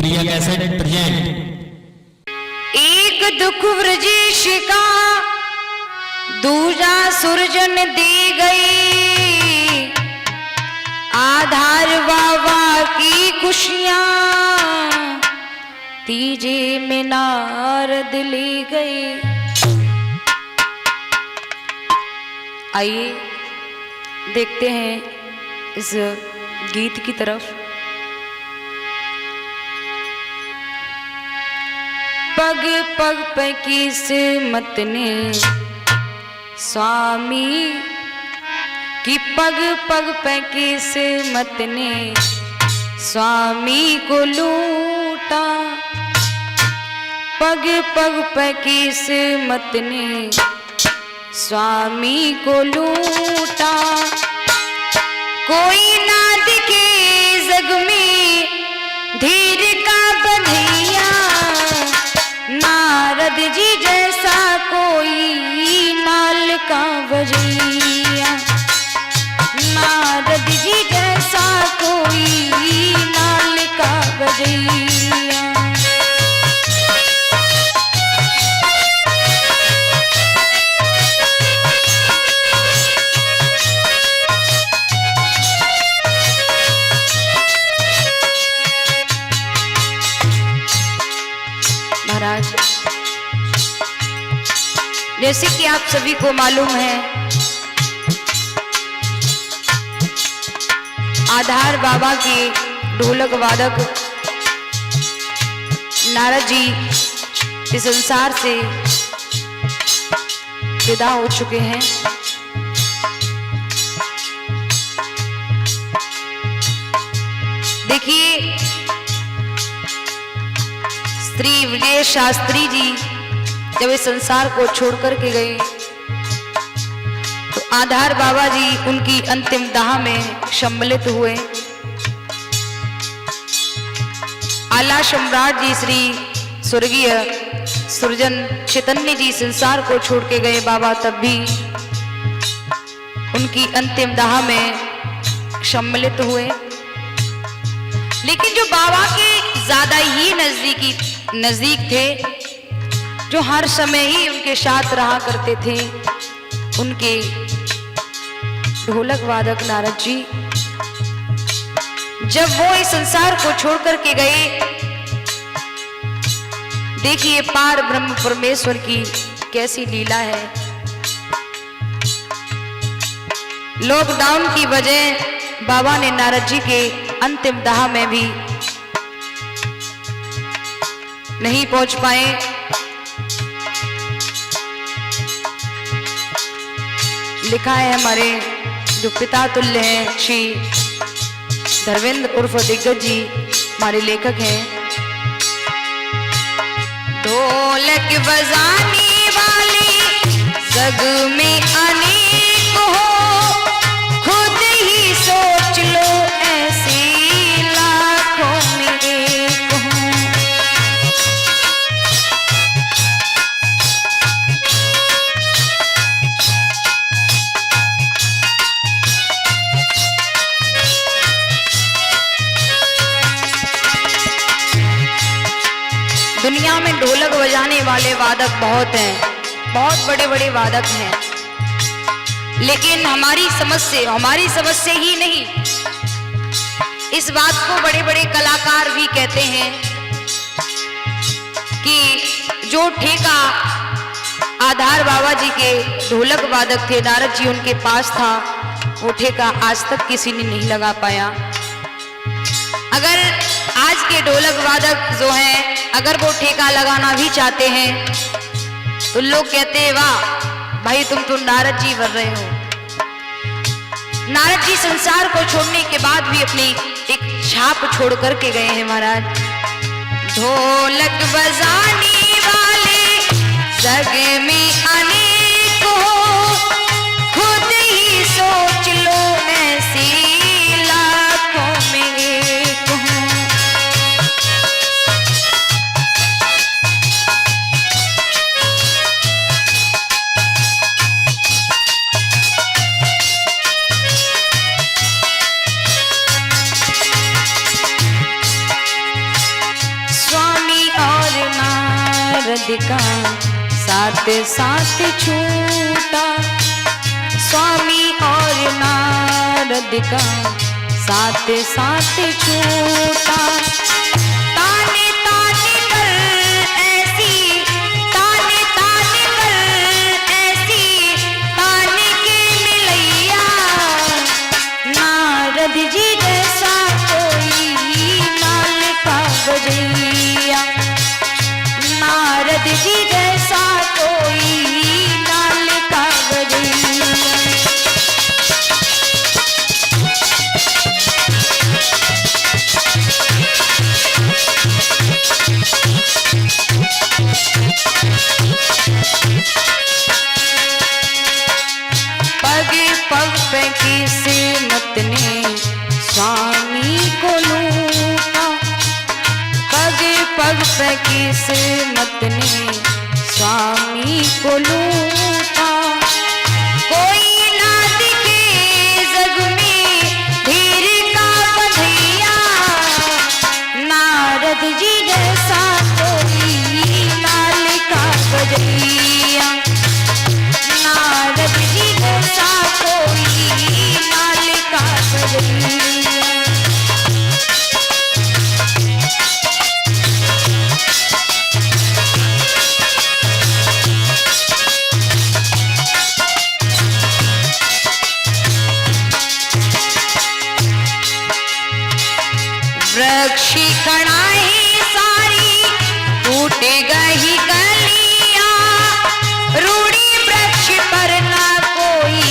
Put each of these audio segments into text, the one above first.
प्रिया cassette present. एक दुख व्रजेश का दूजा सुरजन दे गई, आधार बाबा की खुशियां तीजे में नारद ले गए। आइए देखते हैं इस गीत की तरफ। पग पग पे किस्मत ने स्वामी कि पग पग पे किस्मत ने स्वामी को लूटा, पग पग पे किस्मत ने स्वामी को लूटा। कोई ना दिखे जग में धीर का बंधैया, नारद जी जैसा कोई नाल का बजैया, नारद जी जैसा कोई नाल का बजैया। महाराज, जैसे कि आप सभी को मालूम है, आधार बाबा के ढोलक वादक नारद जी इस संसार से विदा हो चुके हैं। देखिए, श्री विजय शास्त्री जी जब इस संसार को छोड़कर के गए तो आधार बाबा जी उनकी अंतिम दाह में सम्मिलित हुए। आला सम्राट जी श्री स्वर्गीय सुरजन चैतन्य जी संसार को छोड़ के गए बाबा, तब भी उनकी अंतिम दाह में सम्मिलित हुए। लेकिन जो बाबा के ज्यादा ही नजदीक थे, जो हर समय ही उनके साथ रहा करते थे, उनके ढोलक वादक नारद जी जब वो इस संसार को छोड़कर के गए, देखिए पार ब्रह्म परमेश्वर की कैसी लीला है। लॉकडाउन की वजह बाबा ने नारद जी के अंतिम दाह में भी नहीं पहुंच पाए। लिखा है हमारे जो पिता तुल्य हैं श्री धर्मेंद्र उर्फ दिग्गज जी, हमारे लेखक हैं। ढोलक बजाने वाले जग में अनेक हो, खुद ही सोच लो ऐसे लाखों में एक हो। दुनिया में ढोलक बजाने वाले वादक बहुत हैं, बहुत बड़े बड़े वादक हैं, लेकिन हमारी समझ से ही नहीं, इस बात को बड़े बड़े कलाकार भी कहते हैं कि जो ठेका आधार बाबा जी के ढोलक वादक थे, नारद जी उनके पास था, वो ठेका आज तक किसी ने नहीं लगा पाया। अगर आज के ढोलक वादक जो हैं, अगर वो ठेका लगाना भी चाहते हैं तो लोग कहते हैं वाह भाई, तुम तो नारद जी बन रहे हो। नारद जी संसार को छोड़ने के बाद भी अपनी एक छाप छोड़ करके गए हैं महाराज। ढोलक बजाने वाले जग में अनेक हो, खुद ही सोच लो ऐसे लाखों में एक हो। नारद का साथ साथ छूटा, स्वामी और नारद का साथ साथ छूटा। ताने ताने कर ऐसी, ताने ताने कर ऐसी, ताने के मिलैया, नारद जी जैसा कोई नाल का बजैया, नारद जी जैसा कोई नाल का बजैया। पग पग पे किस्मत ने स्वामी को लूटा, पग पग पे किस्मत ने स्वामी को लूटा। कोई ना दिखे जग में धीर का बंधैया, नारद जी जैसा कोई नाल का बजैया, नारद जी जैसा कोई नाल का बजैया। वृक्ष कणाई सारी टूट गई कलियां, रूढ़ी वृक्ष पर ना कोई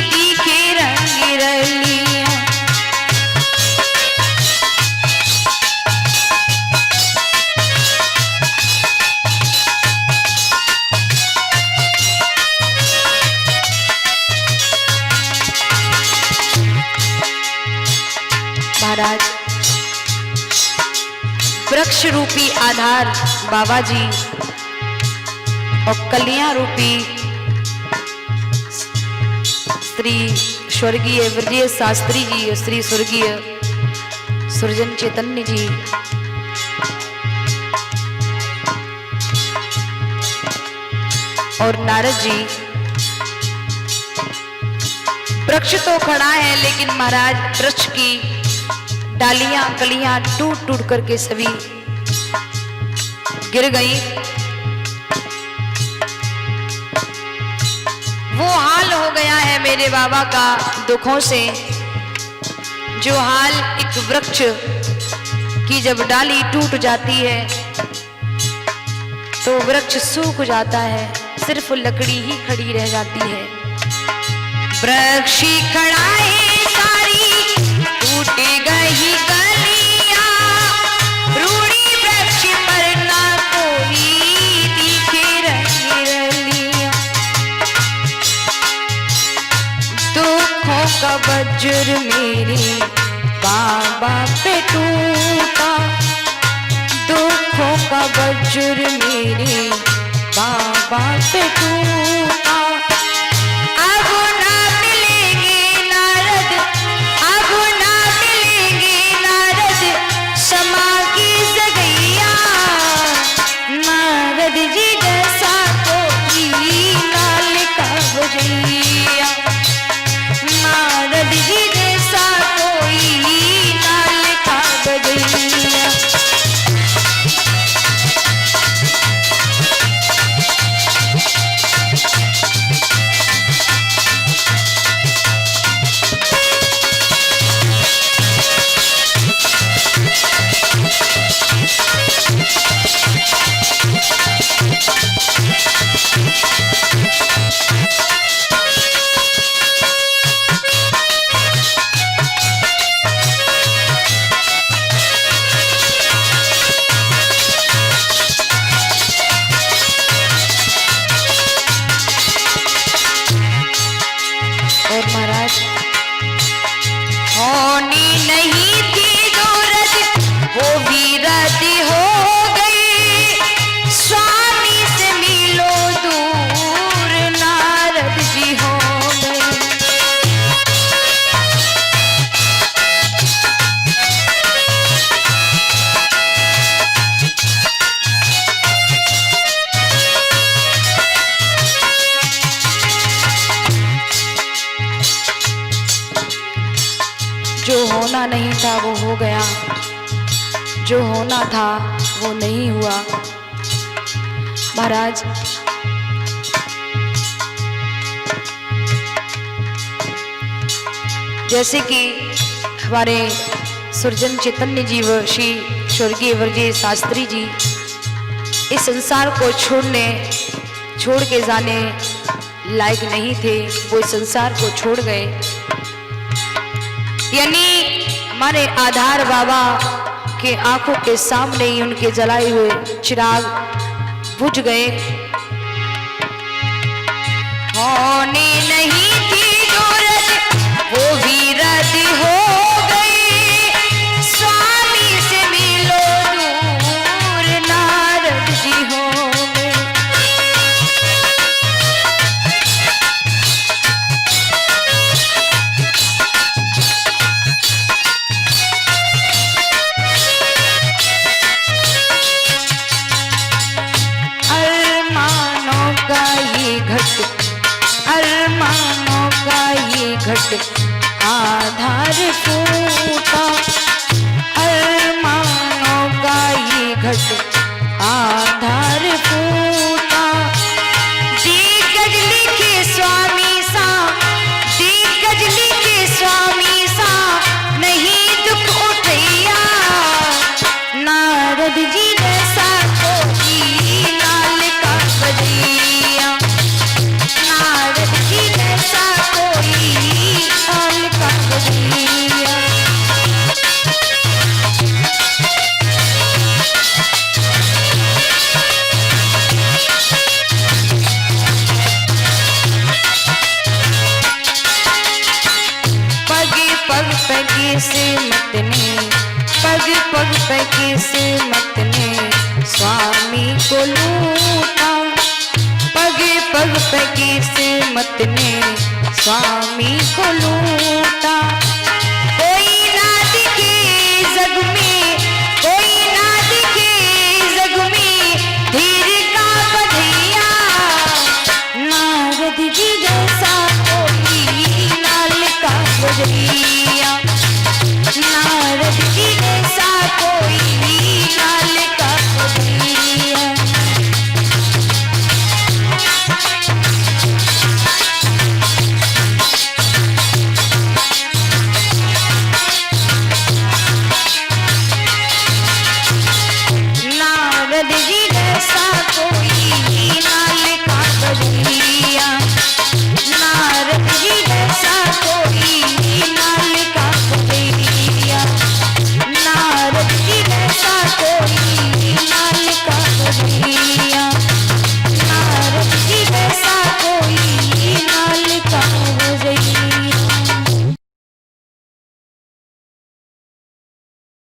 दिखे रंग रलियां। महाराज, वृक्ष रूपी आधार बाबा जी और कलियां रूपी श्री स्वर्गीय ब्रजेश शास्त्री जी और श्री स्वर्गीय सृजन चैतन्य जी, और नारद जी। वृक्ष तो खड़ा है लेकिन महाराज वृक्ष की डालियां कलियां टूट टूट करके सभी गिर गई। वो हाल हो गया है मेरे बाबा का दुखों से, जो हाल एक वृक्ष की जब डाली टूट जाती है तो वृक्ष सूख जाता है, सिर्फ लकड़ी ही खड़ी रह जाती है। वृक्ष खड़ा है सारी टूट गई कलियां, रूढ़ी वृक्ष पर ना कोई दिखे रंग रलियां। दुखों का वज्र मेरे बाबा पे टूटा, दुखों का वज्र मेरे बाबा पे टूटा। अब ना मिलेंगे नारद, अब ना मिलेंगे नारद, क्षमा की जगैया, नारद जी जैसा कोई नाल का बजैया, नारद जी जैसा कोई नाल का बजैया। जो होना नहीं था वो हो गया, जो होना था वो नहीं हुआ। महाराज जैसे कि हमारे सुरजन चैतन्य जी व श्री स्वर्गीय वर्गीय शास्त्री जी इस संसार को छोड़ के जाने लायक नहीं थे, वो इस संसार को छोड़ गए। यानी हमारे आधार बाबा के आंखों के सामने ही उनके जलाए हुए चिराग बुझ गए। होने नहीं थी जो रद वो भी रद हो गई, स्वामी से मिलो दूर नारद जी हो गए। अरमानों का ये घट आधार फूटा, अरमानों का ये घट आधार फूटा। दिग्गज लिखे स्वामी सा, दिग्गज लिखे स्वामी सा, नहीं दुख उठैया। नारद जी जैसा कोई लाल का बजिया, नारद जी जैसा कोई लाल का बजिया। पग से मत ने स्वामी को लूटा, पग से मत ने स्वामी को लूटा।